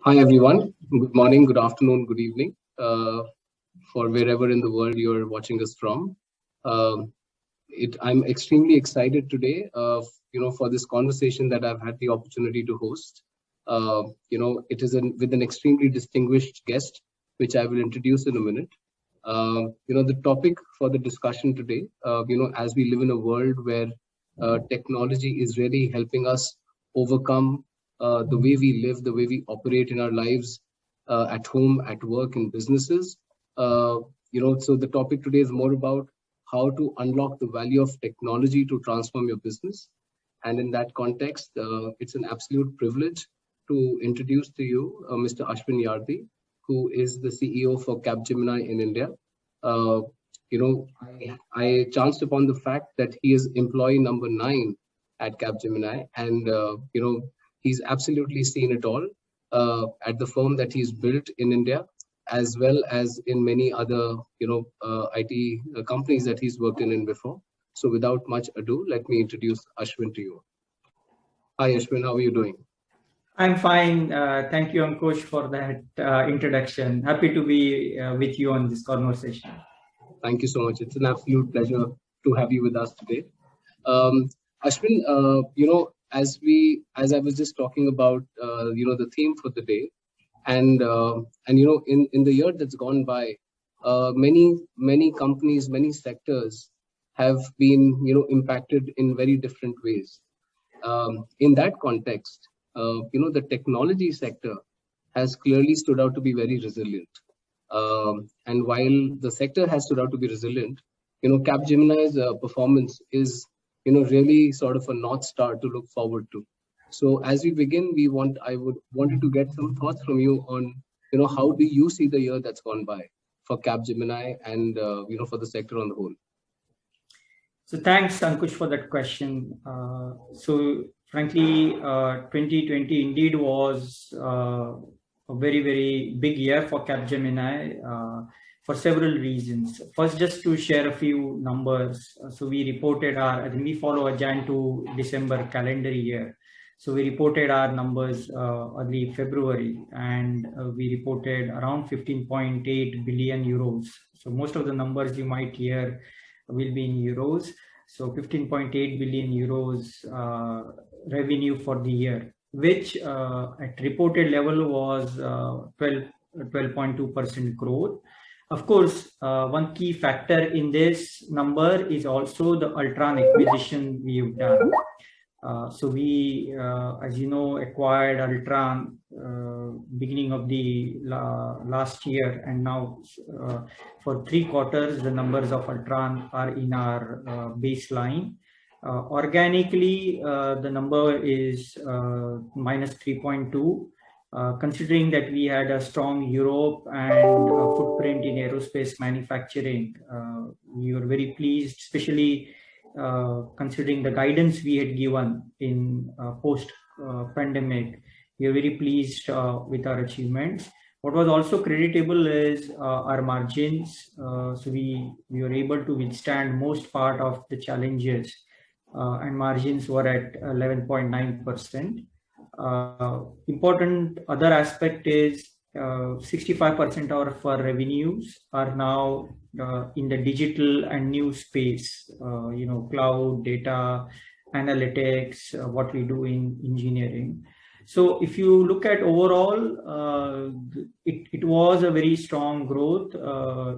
Hi everyone. Good morning, good afternoon, good evening, for wherever in the world you're watching us from. Um, I'm extremely excited today, for this conversation that I've had the opportunity to host. It is with an extremely distinguished guest, which I will introduce in a minute. The topic for the discussion today, as we live in a world where technology is really helping us overcome the way we live, the way we operate in our lives, at home, at work, in businesses. So the topic today is more about how to unlock the value of technology to transform your business. And in that context, it's an absolute privilege to introduce to you Mr. Ashwin Yardi, who is the CEO for Capgemini in India. Uh, I chanced upon the fact that he is employee number 9 at Capgemini, and he's absolutely seen it all at the firm that he's built in India, as well as in many other IT companies that he's worked in before. So without much ado, let me introduce Ashwin to you. Hi Ashwin, how are you doing? I'm fine. Thank you, Ankush, for that introduction. Happy to be with you on this conversation. Thank you so much. It's an absolute pleasure to have you with us today. Ashwin, as I was just talking about, the theme for the day, and in the year that's gone by, many companies, many sectors have been impacted in very different ways. In that context, the technology sector has clearly stood out to be very resilient. And while the sector has stood out to be resilient, Capgemini's performance is, really sort of a north star to look forward to. So as we begin, I would wanted to get some thoughts from you on, how do you see the year that's gone by for Capgemini and, for the sector on the whole? So thanks, Ankush, for that question. Frankly, 2020 indeed was a very, very big year for Capgemini for several reasons. First, just to share a few numbers. So we reported I think we follow a Jan to December calendar year. So we reported our numbers early February, and we reported around 15.8 billion euros. So most of the numbers you might hear will be in euros. So 15.8 billion euros revenue for the year, which at reported level was 12.2% growth. Of course, one key factor in this number is also the Altran acquisition we've done. So we, as you know, acquired Altran beginning of the last year, and now for 3 quarters, the numbers of Altran are in our baseline. Organically, the number is minus 3.2. Considering that we had a strong Europe and footprint in aerospace manufacturing, we were very pleased, especially considering the guidance we had given in post-pandemic. We are very pleased with our achievements. What was also creditable is our margins. So we were able to withstand most part of the challenges, and margins were at 11.9%. Important other aspect is 65% of our revenues are now in the digital and new space, cloud, data, analytics, what we do in engineering. So if you look at overall, it was a very strong growth,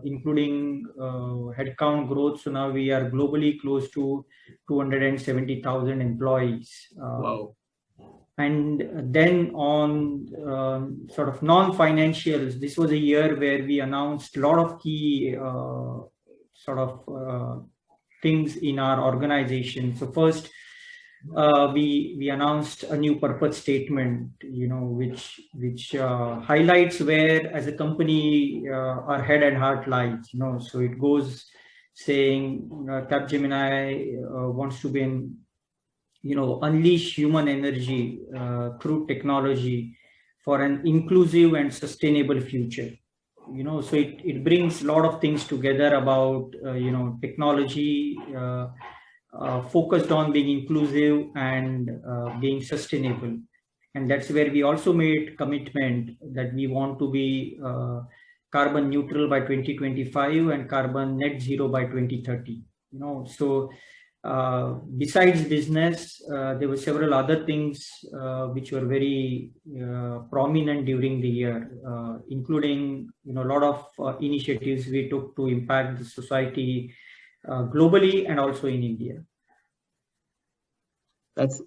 including headcount growth. So now we are globally close to 270,000 employees. Wow. And then on sort of non-financials, this was a year where we announced a lot of key things in our organization. So first, we announced a new purpose statement, which highlights where as a company our head and heart lies. So it goes saying Capgemini wants to be unleash human energy through technology for an inclusive and sustainable future. So it brings a lot of things together about technology focused on being inclusive and being sustainable. And that's where we also made commitment that we want to be carbon neutral by 2025 and carbon net zero by 2030. So besides business, there were several other things which were very prominent during the year, including a lot of initiatives we took to impact the society globally and also in India. That's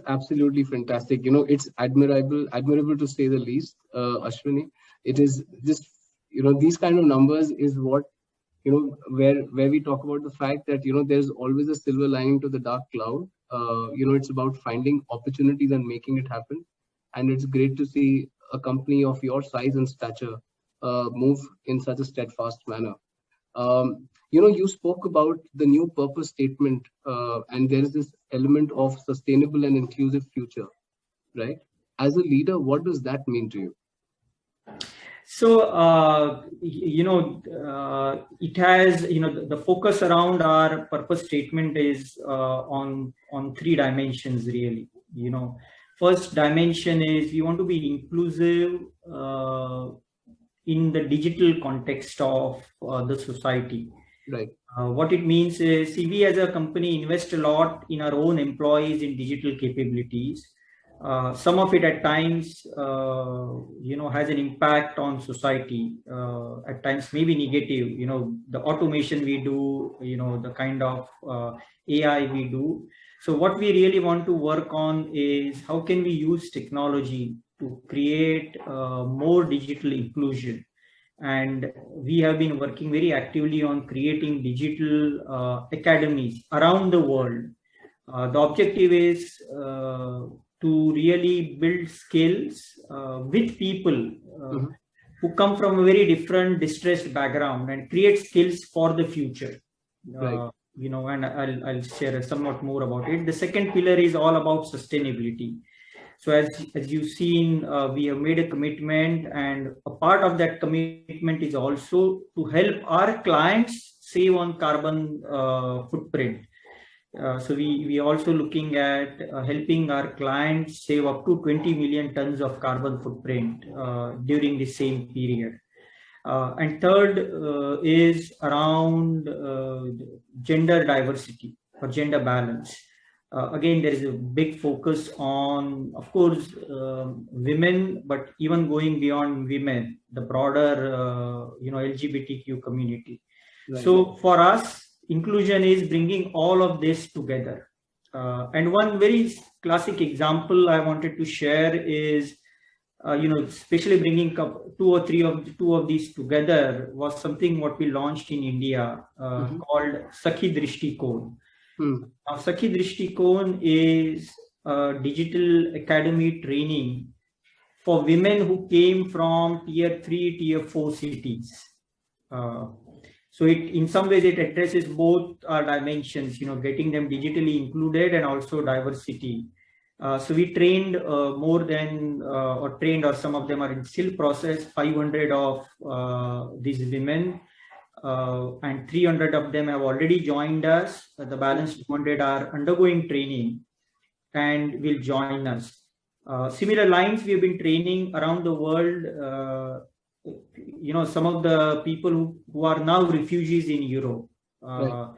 absolutely fantastic. It's admirable to say the least, Ashwini. It is just, these kind of numbers is what, where we talk about the fact that, there's always a silver lining to the dark cloud. It's about finding opportunities and making it happen. And it's great to see a company of your size and stature move in such a steadfast manner. You spoke about the new purpose statement, and there is this element of sustainable and inclusive future, right? As a leader, what does that mean to you? So, it has, the focus around our purpose statement is on three dimensions, really. First dimension is we want to be inclusive in the digital context of the society. Right. What it means is, we as a company invest a lot in our own employees in digital capabilities. Some of it at times, has an impact on society. At times, maybe negative. The automation we do, the kind of AI we do. So what we really want to work on is how can we use technology to create more digital inclusion. And we have been working very actively on creating digital academies around the world. The objective is to really build skills with people who come from a very different distressed background and create skills for the future. Right. And I'll share somewhat more about it. The second pillar is all about sustainability. So as you've seen, we have made a commitment, and a part of that commitment is also to help our clients save on carbon footprint. So we also looking at helping our clients save up to 20 million tons of carbon footprint during the same period. And third is around gender diversity or gender balance. Again, there is a big focus on, of course, women, but even going beyond women, the broader, LGBTQ community. Right. So for us, inclusion is bringing all of this together. And one very classic example I wanted to share is, especially bringing two of these together was something what we launched in India called Sakhi Drishtikon. Now, Sakhi Drishtikon is a digital academy training for women who came from tier 3, tier 4 cities. So in some ways it addresses both our dimensions, getting them digitally included and also diversity. So we trained or some of them are in still process, 500 of these women. And 300 of them have already joined us. The balance 200 are undergoing training and will join us. Similar lines, we have been training around the world, some of the people who are now refugees in Europe. Right.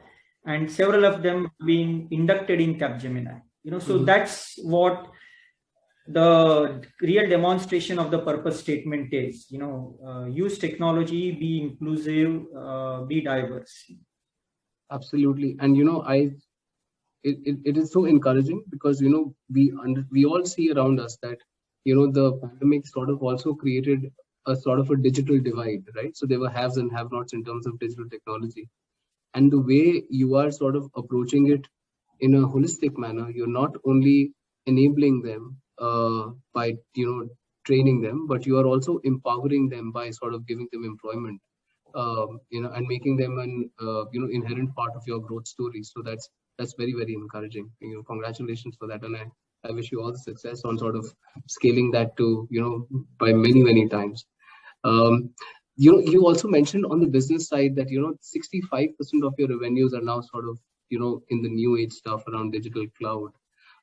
And several of them have been inducted in Capgemini. So that's what the real demonstration of the purpose statement is. Use technology, be inclusive, be diverse. Absolutely. And it is so encouraging because we all see around us that the pandemic sort of also created a sort of a digital divide, right? So there were haves and have-nots in terms of digital technology, and the way you are sort of approaching it in a holistic manner, you're not only enabling them by training them, but you are also empowering them by sort of giving them employment, and making them an inherent part of your growth story. So that's very, very encouraging. Congratulations for that, and I wish you all the success on sort of scaling that to by many times. You also mentioned on the business side that 65% of your revenues are now sort of in the new age stuff around digital cloud.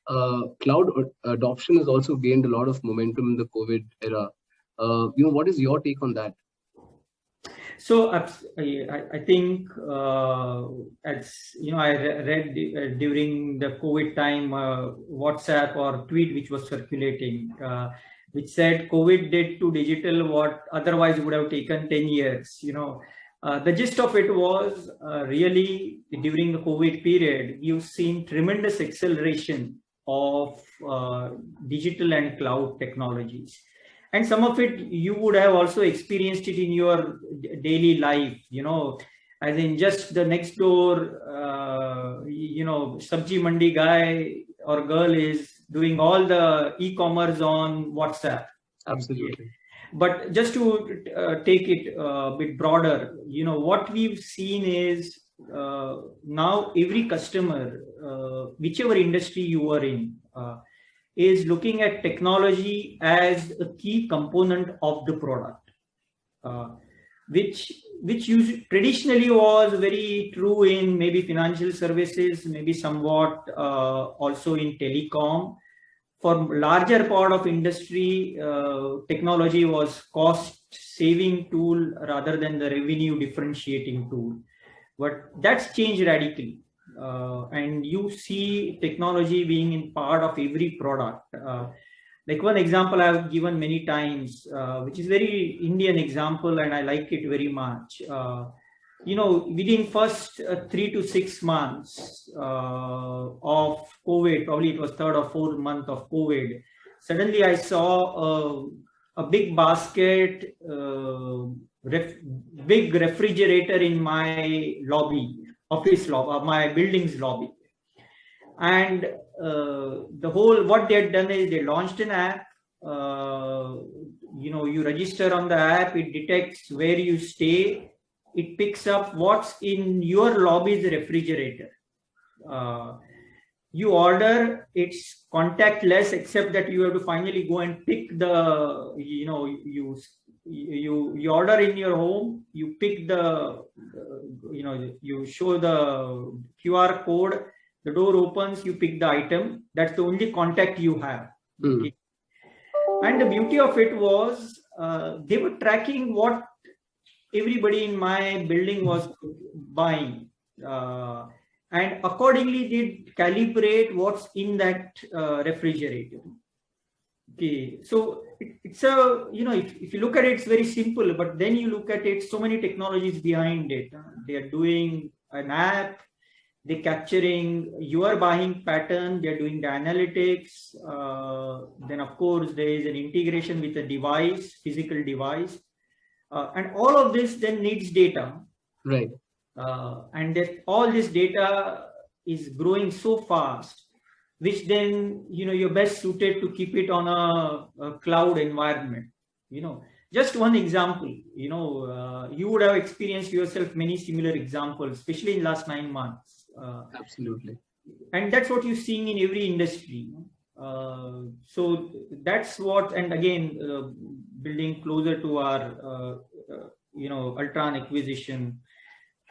Cloud adoption has also gained a lot of momentum in the COVID era. What is your take on that? So I think as you know, I read during the COVID time WhatsApp or tweet which was circulating, which said COVID did to digital what otherwise would have taken 10 years. The gist of it was really during the COVID period, you've seen tremendous acceleration of digital and cloud technologies. And some of it you would have also experienced it in your daily life, as in just the next door, sabji mandi guy or girl is doing all the e-commerce on WhatsApp. Absolutely. But just to take it a bit broader, what we've seen is now every customer, whichever industry you are in, is looking at technology as a key component of the product, which traditionally was very true in maybe financial services, maybe somewhat also in telecom. For larger part of industry, technology was cost saving tool rather than the revenue differentiating tool. But that's changed radically. And you see technology being in part of every product. Like one example I've given many times, which is very Indian example, and I like it very much. Within first 3 to 6 months of COVID, probably it was third or fourth month of COVID, suddenly I saw a big basket, big refrigerator in my lobby. Office lobby, my building's lobby. And what they had done is they launched an app. You register on the app, it detects where you stay, it picks up what's in your lobby's refrigerator. You order, it's contactless, except that you have to finally go and pick the, you order in your home, you pick the, you show the QR code, the door opens, you pick the item. That's the only contact you have. Okay. And the beauty of it was they were tracking what everybody in my building was buying. And accordingly, they calibrate what's in that refrigerator. Okay, so it's a, if you look at it, it's very simple, but then you look at it, so many technologies behind it. They are doing an app, they're capturing your buying pattern, they're doing the analytics. Then of course, there is an integration with a device, physical device. And all of this then needs data. Right. And all this data is growing so fast, which then, you're best suited to keep it on a cloud environment. Just one example, you would have experienced yourself many similar examples, especially in last 9 months. Absolutely. And that's what you're seeing in every industry. So that's what, and again, building closer to our, Altran acquisition,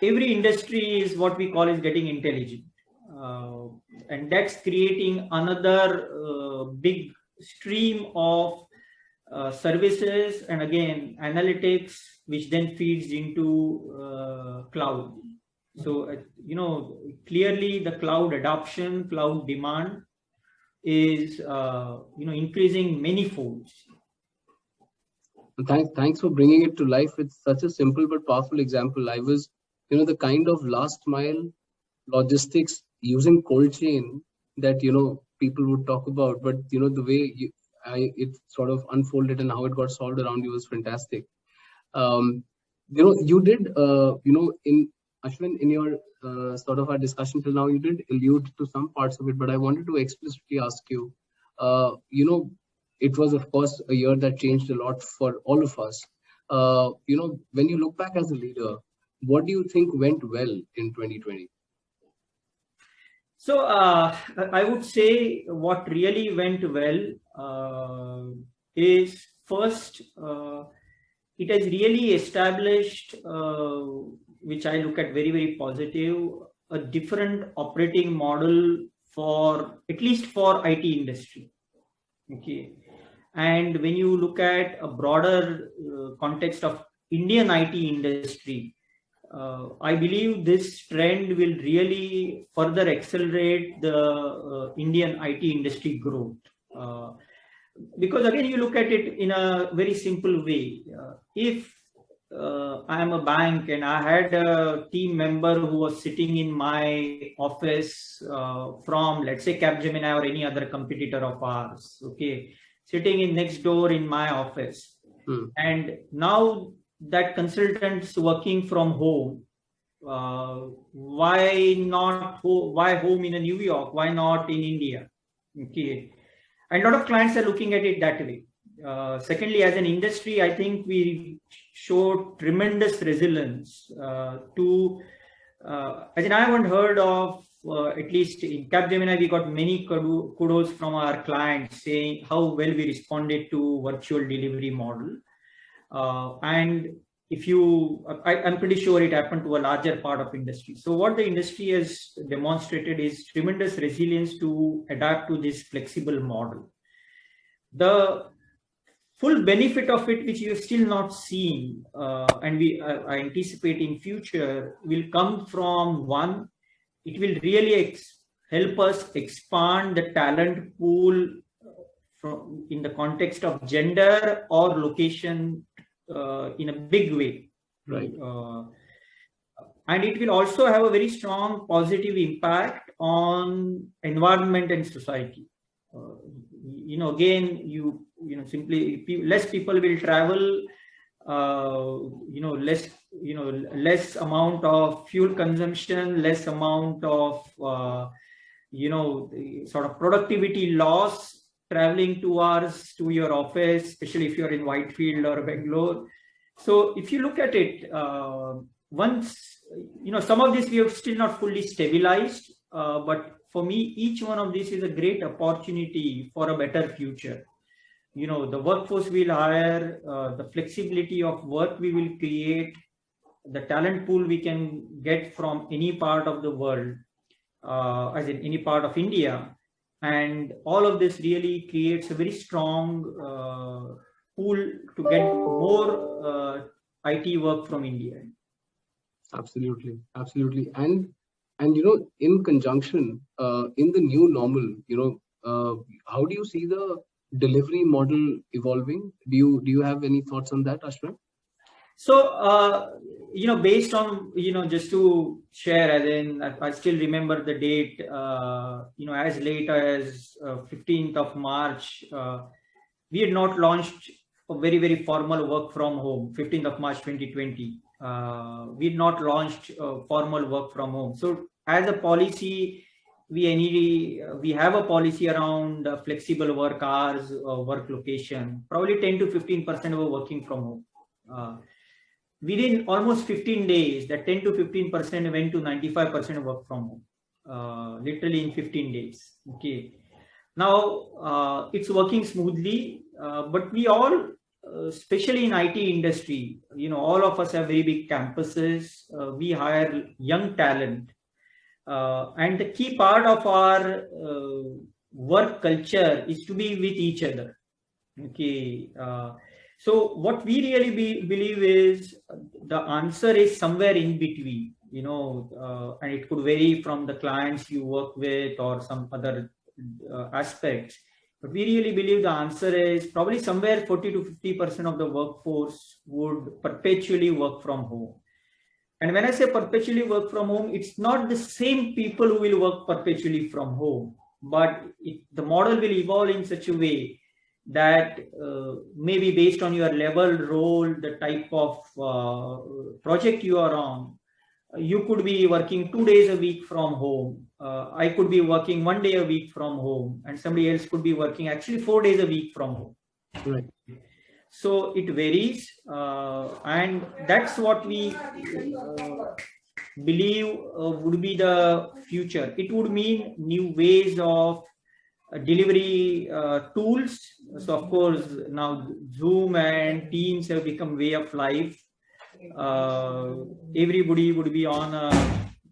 every industry is what we call is getting intelligent. And that's creating another big stream of services and again analytics, which then feeds into cloud. So clearly the cloud adoption, cloud demand is increasing many folds. Thanks for bringing it to life with such a simple but powerful example. I was, the kind of last mile logistics using cold chain that people would talk about, but the way it sort of unfolded and how it got solved around you was fantastic. You did in Ashwin, in your sort of our discussion till now, you did allude to some parts of it, but I wanted to explicitly ask you, it was of course a year that changed a lot for all of us. When you look back as a leader, what do you think went well in 2020? So I would say what really went well is first, it has really established, which I look at very, very positive, a different operating model for at least for IT industry. Okay, and when you look at a broader context of Indian IT industry, I believe this trend will really further accelerate the Indian IT industry growth. Because again, you look at it in a very simple way. If I am a bank and I had a team member who was sitting in my office from, let's say, Capgemini or any other competitor of ours, okay, sitting in next door in my office, and now that consultant's working from home, why home in New York? Why not in India? Okay, and a lot of clients are looking at it that way. Secondly, as an industry, I think we showed tremendous resilience as in I haven't heard of, at least in Capgemini, we got many kudos from our clients saying how well we responded to virtual delivery model. And I'm pretty sure it happened to a larger part of industry. So what the industry has demonstrated is tremendous resilience to adapt to this flexible model. The full benefit of it, which you have still not seen, and I anticipate in future, will come from one, it will really help us expand the talent pool in the context of gender or location in a big way. Right. And it will also have a very strong positive impact on environment and society. Again, simply less people will travel, less amount of fuel consumption, less amount of, sort of productivity loss traveling 2 hours to your office, especially if you're in Whitefield or Bangalore. So if you look at it, once, some of this we have still not fully stabilized, but for me, each one of these is a great opportunity for a better future. The workforce we'll hire, the flexibility of work we will create, the talent pool we can get from any part of the world, as in any part of India. And all of this really creates a very strong pool to get more IT work from India. Absolutely, absolutely. And in conjunction, in the new normal, how do you see the delivery model evolving? Do you have any thoughts on that, Ashram? So, based on, just to share, as in, I still remember the date, as late as 15th of March, we had not launched a very, very formal work from home, 15th of March, 2020. We had not launched formal work from home. So as a policy, we have a policy around flexible work hours, work location. Probably 10 to 15% were working from home. Within almost 15 days, that 10 to 15% went to 95% work from home, literally in 15 days. Okay. Now, it's working smoothly, but we all, especially in IT industry, all of us have very big campuses. We hire young talent. And the key part of our work culture is to be with each other. Okay. So what we really believe is the answer is somewhere in between, and it could vary from the clients you work with or some other aspects. But we really believe the answer is probably somewhere 40 to 50% of the workforce would perpetually work from home. And when I say perpetually work from home, it's not the same people who will work perpetually from home, but the model will evolve in such a way that maybe based on your level, role, the type of project you are on, you could be working 2 days a week from home. I could be working 1 day a week from home, and somebody else could be working actually 4 days a week from home. Right. So it varies, and that's what we believe would be the future. It would mean new ways of delivery tools. So of course, now Zoom and Teams have become way of life. Everybody would be on a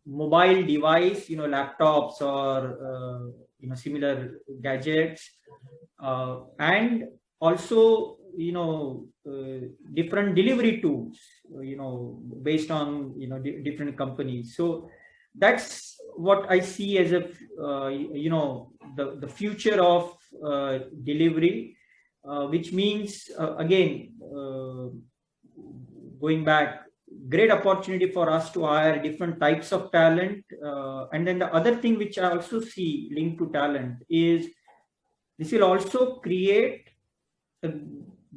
mobile device, laptops or similar gadgets, and also different delivery tools, based on different companies. So that's what I see as a the future of delivery, which means again, going back, great opportunity for us to hire different types of talent. And then the other thing which I also see linked to talent is this will also create a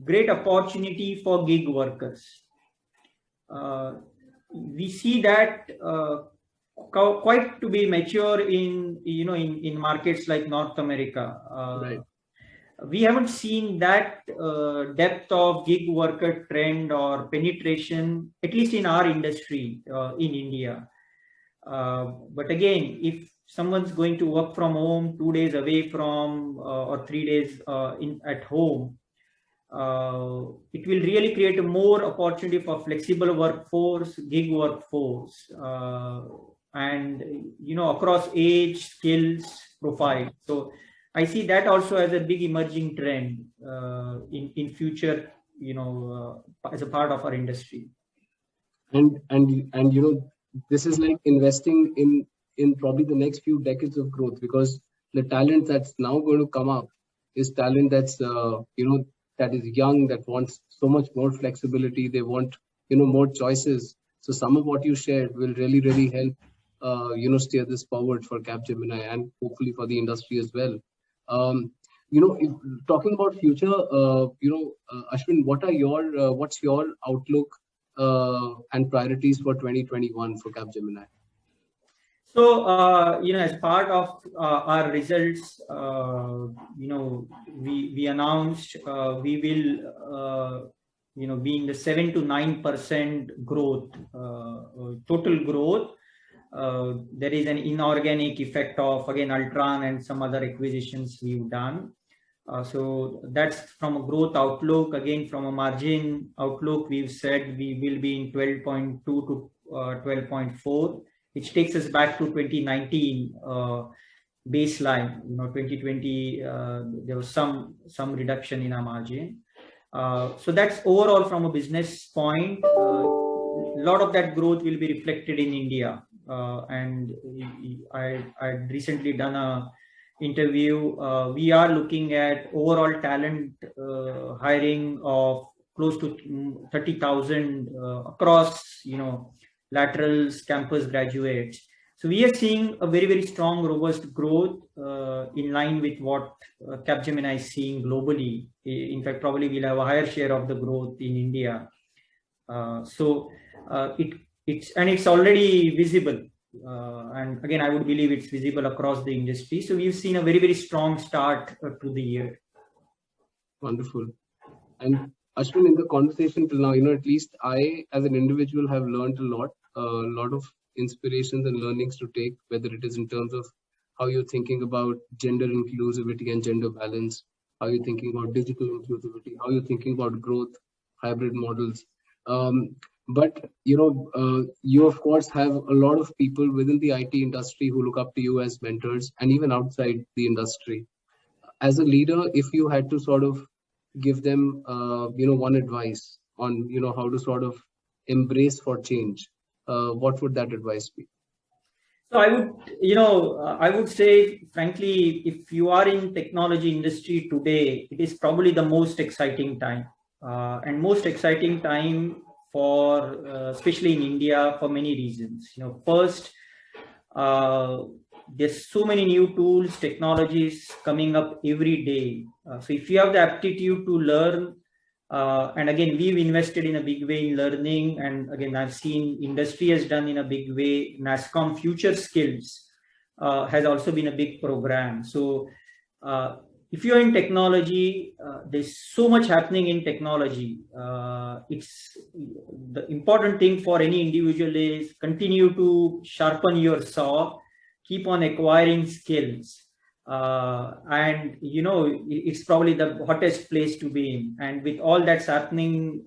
great opportunity for gig workers. We see that quite to be mature in markets like North America. Right. We haven't seen that depth of gig worker trend or penetration, at least in our industry in India. But again, if someone's going to work from home 2 days away from or 3 days at home, it will really create a more opportunity for flexible workforce, gig workforce, and across age, skills, profile. So I see that also as a big emerging trend in future, as a part of our industry. And this is like investing in probably the next few decades of growth, because the talent that's now going to come up is talent that's that is young, that wants so much more flexibility. They want more choices. So some of what you shared will really help steer this forward for Capgemini and hopefully for the industry as well. Talking about future, Ashwin, what's your outlook and priorities for 2021 for Capgemini? So, as part of our results, we announced we will, be in the 7 to 9% growth, total growth. There is an inorganic effect of, again, Altran and some other acquisitions we've done. So that's from a growth outlook. Again, from a margin outlook, we've said we will be in 12.2 to 12.4, which takes us back to 2019 baseline. 2020 there was some reduction in our margin. So that's overall from a business point. A lot of that growth will be reflected in India. And I recently done a interview. We are looking at overall talent hiring of close to 30,000 across, laterals, campus graduates. So we are seeing a very strong, robust growth in line with what Capgemini is seeing globally. In fact, probably we'll have a higher share of the growth in India. It's already visible. And again, I would believe it's visible across the industry. So we've seen a very strong start to the year. Wonderful. And Ashwin, in the conversation till now, at least I, as an individual, have learned a lot of inspirations and learnings to take, whether it is in terms of how you're thinking about gender inclusivity and gender balance, how you're thinking about digital inclusivity, how you're thinking about growth, hybrid models. But you of course have a lot of people within the IT industry who look up to you as mentors, and even outside the industry. As a leader, if you had to sort of give them one advice on how to sort of embrace for change, what would that advice be? So I would say, frankly, if you are in technology industry today, it is probably the most exciting time, and most exciting time for especially in India for many reasons. First, there's so many new tools, technologies coming up every day. So if you have the aptitude to learn, and again, we've invested in a big way in learning, and again, I've seen industry has done in a big way. NASSCOM Future Skills has also been a big program. So if you're in technology, there's so much happening in technology. It's the important thing for any individual is continue to sharpen your saw, keep on acquiring skills. And it's probably the hottest place to be in. And with all that's happening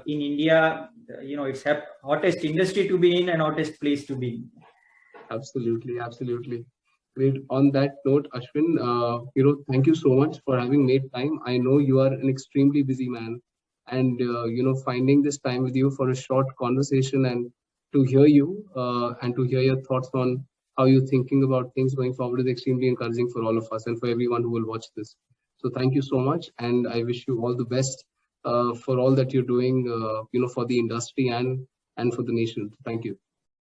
in India, it's hottest industry to be in and hottest place to be in. Absolutely, absolutely. Great. On that note, Ashwin, thank you so much for having made time. I know you are an extremely busy man, and finding this time with you for a short conversation and to hear you and to hear your thoughts on how you're thinking about things going forward is extremely encouraging for all of us and for everyone who will watch this. So thank you so much, and I wish you all the best for all that you're doing, for the industry and for the nation. Thank you.